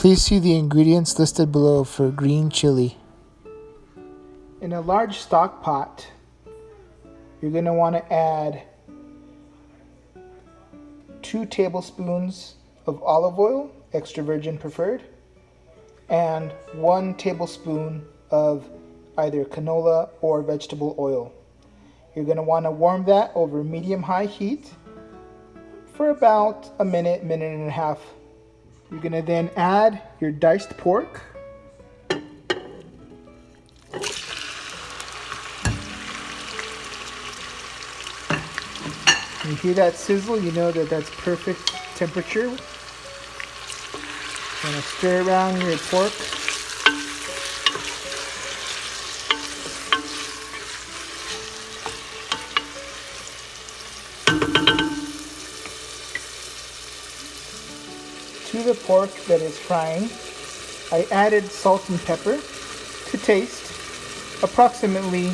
Please see the ingredients listed below for green chili. In a large stock pot, you're going to want to add 2 tablespoons of olive oil, extra virgin preferred, and 1 tablespoon of either canola or vegetable oil. You're going to want to warm that over medium-high heat for about a minute, minute and a half. You're going to then add your diced pork. You hear that sizzle, you know that that's perfect temperature. You're going to stir around your pork. To the pork that is frying, I added salt and pepper to taste, approximately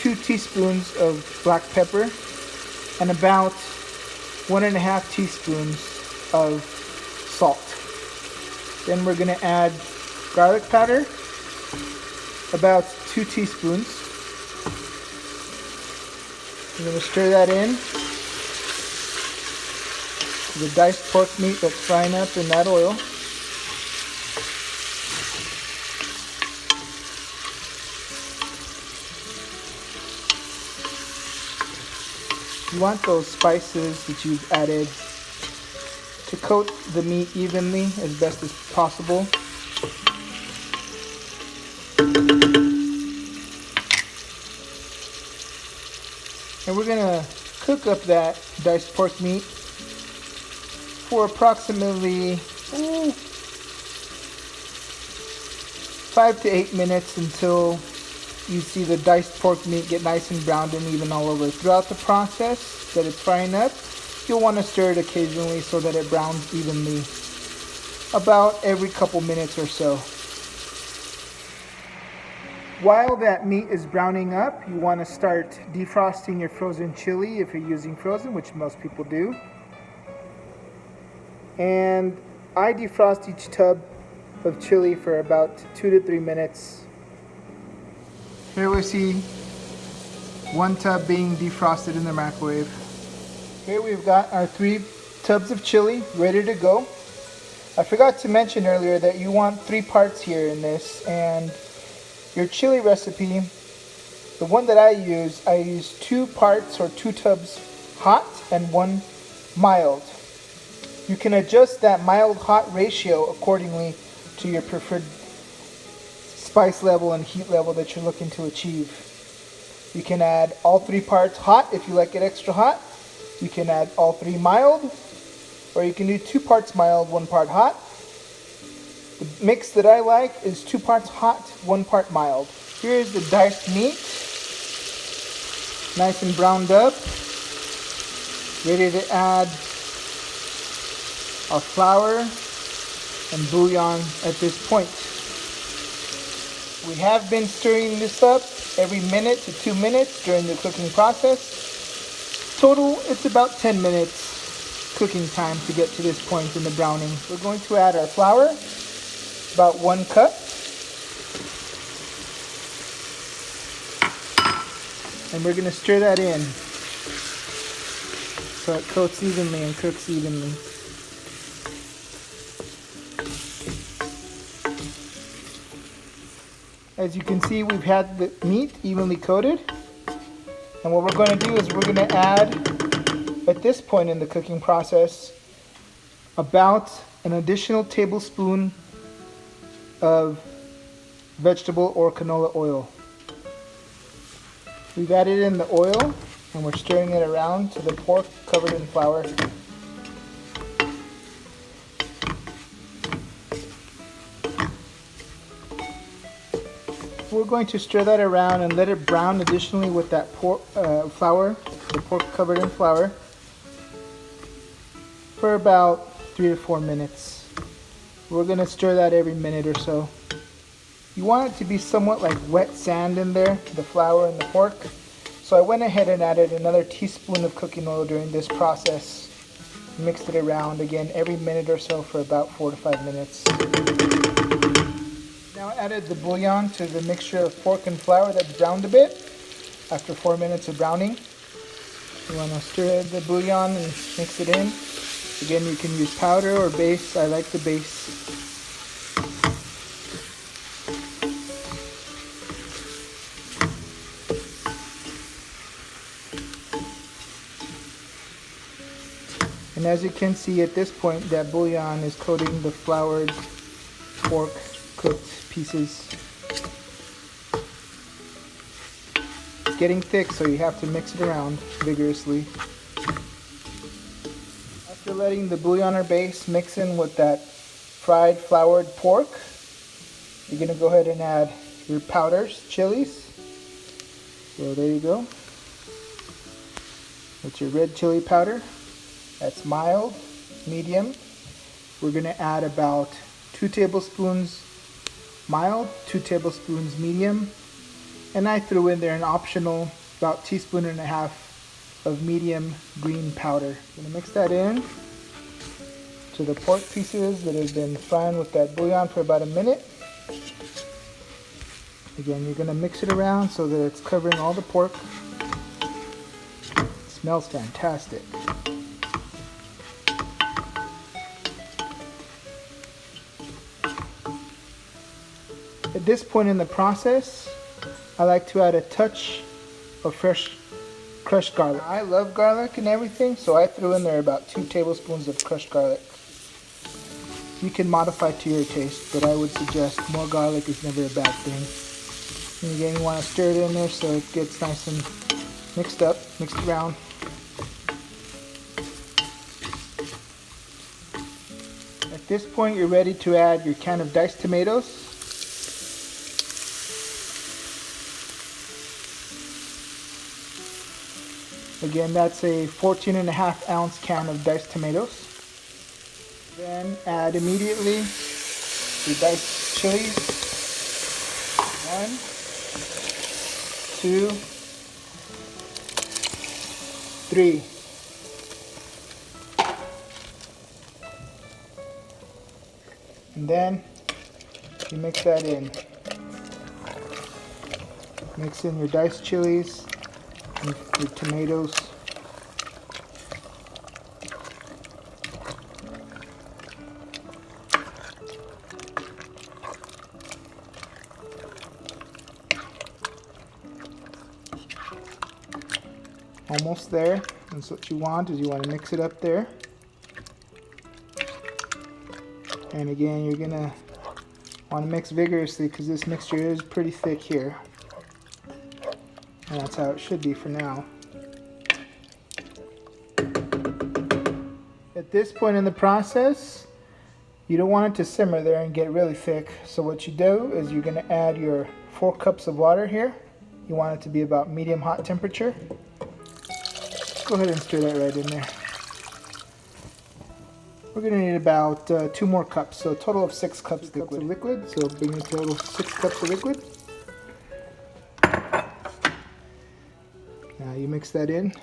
2 teaspoons of black pepper, and about 1.5 teaspoons of salt. Then we're going to add garlic powder, about 2 teaspoons. We're going to stir that in. The diced pork meat that's frying up in that oil. You want those spices that you've added to coat the meat evenly as best as possible. And we're going to cook up that diced pork meat for approximately 5 to 8 minutes until you see the diced pork meat get nice and browned and even all over. Throughout the process that it's frying up, you'll want to stir it occasionally so that it browns evenly, about every couple minutes or so. While that meat is browning up, you want to start defrosting your frozen chili if you're using frozen, which most people do. And I defrost each tub of chili for about 2 to 3 minutes. Here we see 1 tub being defrosted in the microwave. Here we've got our 3 tubs of chili ready to go. I forgot to mention earlier that you want 3 parts here in this, and your chili recipe, the one that I use 2 parts or 2 tubs hot and 1 mild. You can adjust that mild-hot ratio accordingly to your preferred spice level and heat level that you're looking to achieve. You can add all 3 parts hot if you like it extra hot. You can add all 3 mild, or you can do 2 parts mild, 1 part hot. The mix that I like is 2 parts hot, 1 part mild. Here's the diced meat, nice and browned up, ready to add our flour and bouillon at this point. We have been stirring this up every minute to 2 minutes during the cooking process. Total, it's about 10 minutes cooking time to get to this point in the browning. We're going to add our flour, about 1 cup. And we're going to stir that in so it coats evenly and cooks evenly. As you can see, we've had the meat evenly coated. And what we're going to do is we're going to add, at this point in the cooking process, about an additional tablespoon of vegetable or canola oil. We've added in the oil and we're stirring it around to the pork covered in flour. We're going to stir that around and let it brown additionally with that flour, the pork covered in flour, for about 3 to 4 minutes. We're going to stir that every minute or so. You want it to be somewhat like wet sand in there, the flour and the pork. So I went ahead and added another teaspoon of cooking oil during this process. Mixed it around again every minute or so for about 4 to 5 minutes. Now added the bouillon to the mixture of pork and flour that's browned a bit after 4 minutes of browning. You want to stir the bouillon and mix it in. Again, you can use powder or base. I like the base. And as you can see at this point, that bouillon is coating the floured pork cooked pieces. It's getting thick, so you have to mix it around vigorously. After letting the bouillon or base mix in with that fried floured pork, you're going to go ahead and add your powders, chilies. So there you go. That's your red chili powder. That's mild, medium. We're going to add about 2 tablespoons mild, 2 tablespoons medium, and I threw in there an optional about 1.5 teaspoons of medium green powder. I'm going to mix that in to the pork pieces that have been frying with that bouillon for about a minute. Again, you're going to mix it around so that it's covering all the pork. It smells fantastic. At this point in the process, I like to add a touch of fresh crushed garlic. I love garlic and everything, so I threw in there about 2 tablespoons of crushed garlic. You can modify to your taste, but I would suggest more garlic is never a bad thing. And again, you want to stir it in there so it gets nice and mixed up, mixed around. At this point, you're ready to add your can of diced tomatoes. Again, that's a 14.5 ounce can of diced tomatoes. Then add immediately your diced chilies. 1, 2, 3. And then you mix that in. Mix in your diced chilies, your tomatoes. Almost there. That's what you want, is you want to mix it up there. And again, you're gonna want to mix vigorously because this mixture is pretty thick here. And that's how it should be for now. At this point in the process, you don't want it to simmer there and get really thick. So what you do is you're going to add your 4 cups of water here. You want it to be about medium hot temperature. Go ahead and stir that right in there. We're going to need about 2 more cups, so a total of 6 cups of liquid. So bring a total of 6 cups of liquid. Now you mix that in.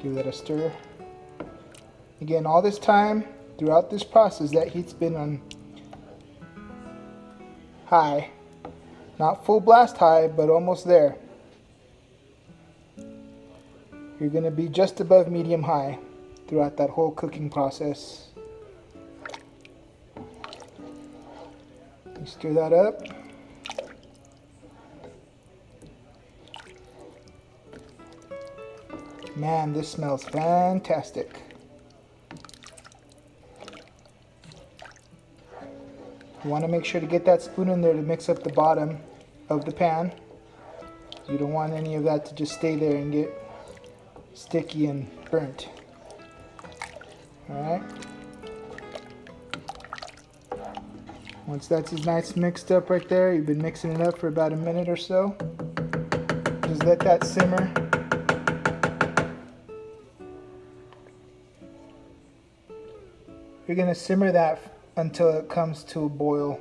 Give that a stir. Again, all this time, throughout this process, that heat's been on high. Not full blast high, but almost there. You're going to be just above medium high throughout that whole cooking process. You stir that up. Man, this smells fantastic. You want to make sure to get that spoon in there to mix up the bottom of the pan. You don't want any of that to just stay there and get sticky and burnt. Alright. Once that's nice mixed up right there, you've been mixing it up for about a minute or so. Just let that simmer. You're going to simmer that until it comes to a boil,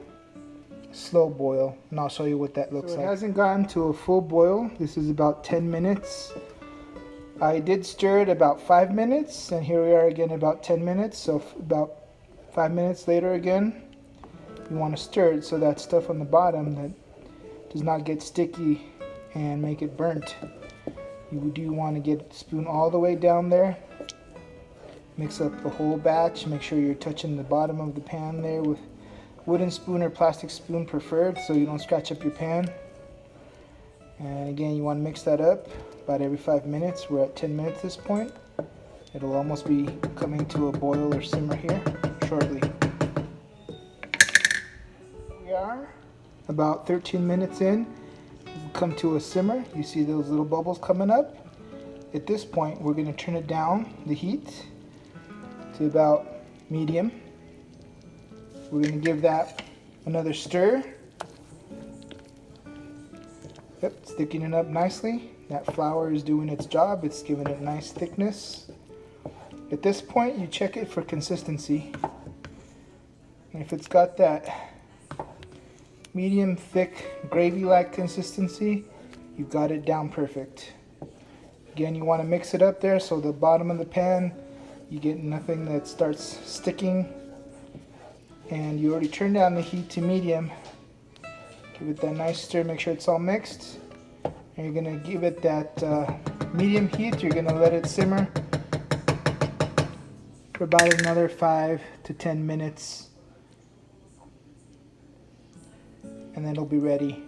slow boil, and I'll show you what that looks like. It hasn't gotten to a full boil. This is about 10 minutes. I did stir it about 5 minutes, and here we are again about 10 minutes. So about 5 minutes later again, you want to stir it so that stuff on the bottom that does not get sticky and make it burnt. You do want to get the spoon all the way down there. Mix up the whole batch. Make sure you're touching the bottom of the pan there with wooden spoon or plastic spoon preferred, so you don't scratch up your pan. And again, you want to mix that up about every 5 minutes. We're at 10 minutes at this point. It'll almost be coming to a boil or simmer here shortly. We are about 13 minutes in. We'll come to a simmer. You see those little bubbles coming up? At this point, we're going to turn it down, the heat, to about medium. We're going to give that another stir. Yep, it's thickening up nicely. That flour is doing its job. It's giving it nice thickness. At this point, you check it for consistency. And if it's got that medium thick gravy-like consistency, you've got it down perfect. Again, you want to mix it up there so the bottom of the pan, you get nothing that starts sticking. And you already turned down the heat to medium. Give it that nice stir, make sure it's all mixed. And you're going to give it that medium heat. You're going to let it simmer for about another 5 to 10 minutes. And then it'll be ready.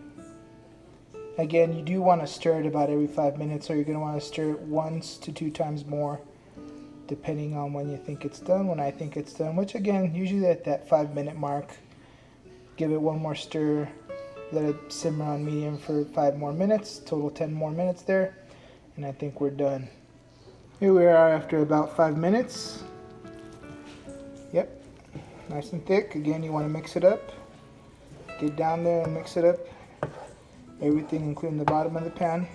Again, you do want to stir it about every 5 minutes, so you're going to want to stir it 1 to 2 times more, depending on when you think it's done. When I think it's done, which again, usually at that 5-minute mark, give it one more stir, let it simmer on medium for 5 more minutes, total 10 more minutes there, and I think we're done. Here we are after about 5 minutes. Yep, nice and thick. Again, you want to mix it up. Get down there and mix it up. Everything, including the bottom of the pan.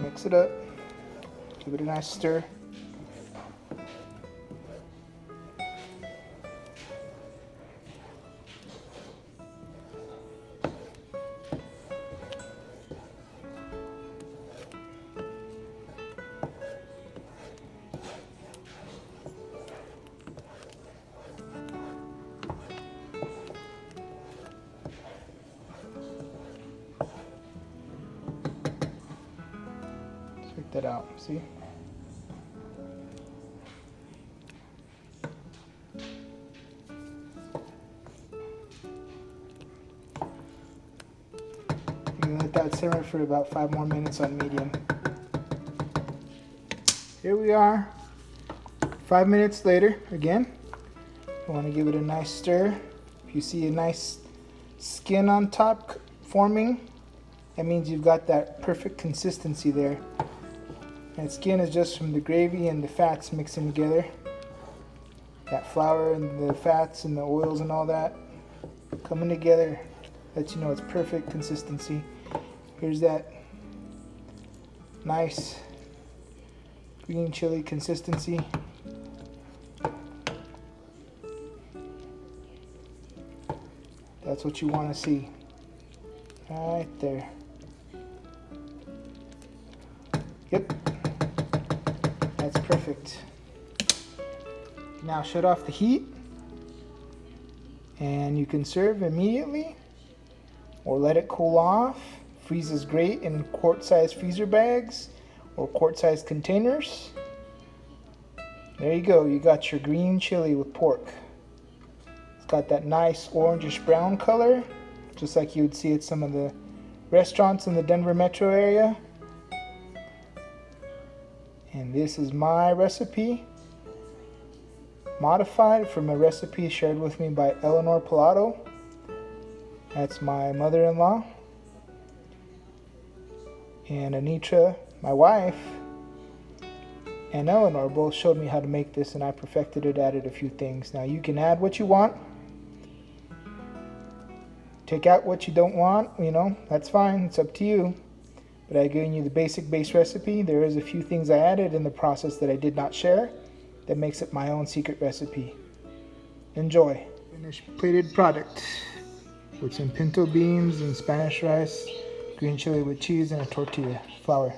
Mix it up. Give it a nice stir. Check that out, see? You can let that simmer for about 5 more minutes on medium. Here we are, 5 minutes later again. You want to give it a nice stir. If you see a nice skin on top forming, that means you've got that perfect consistency there. And skin is just from the gravy and the fats mixing together. That flour and the fats and the oils and all that coming together lets you know it's perfect consistency. Here's that nice green chili consistency. That's what you want to see. Right there. Yep. That's perfect. Now shut off the heat and you can serve immediately or let it cool off. Freezes great in quart-sized freezer bags or quart-sized containers. There you go. You got your green chili with pork. It's got that nice orangish brown color, just like you would see at some of the restaurants in the Denver metro area. And this is my recipe, modified from a recipe shared with me by Eleanor Pilato. That's my mother-in-law. And Anitra, my wife, and Eleanor both showed me how to make this, and I perfected it, added a few things. Now you can add what you want. Take out what you don't want, you know, that's fine, it's up to you. But I've given you the basic base recipe. There is a few things I added in the process that I did not share that makes it my own secret recipe. Enjoy. Finished plated product with some pinto beans and Spanish rice, green chili with cheese, and a tortilla flour.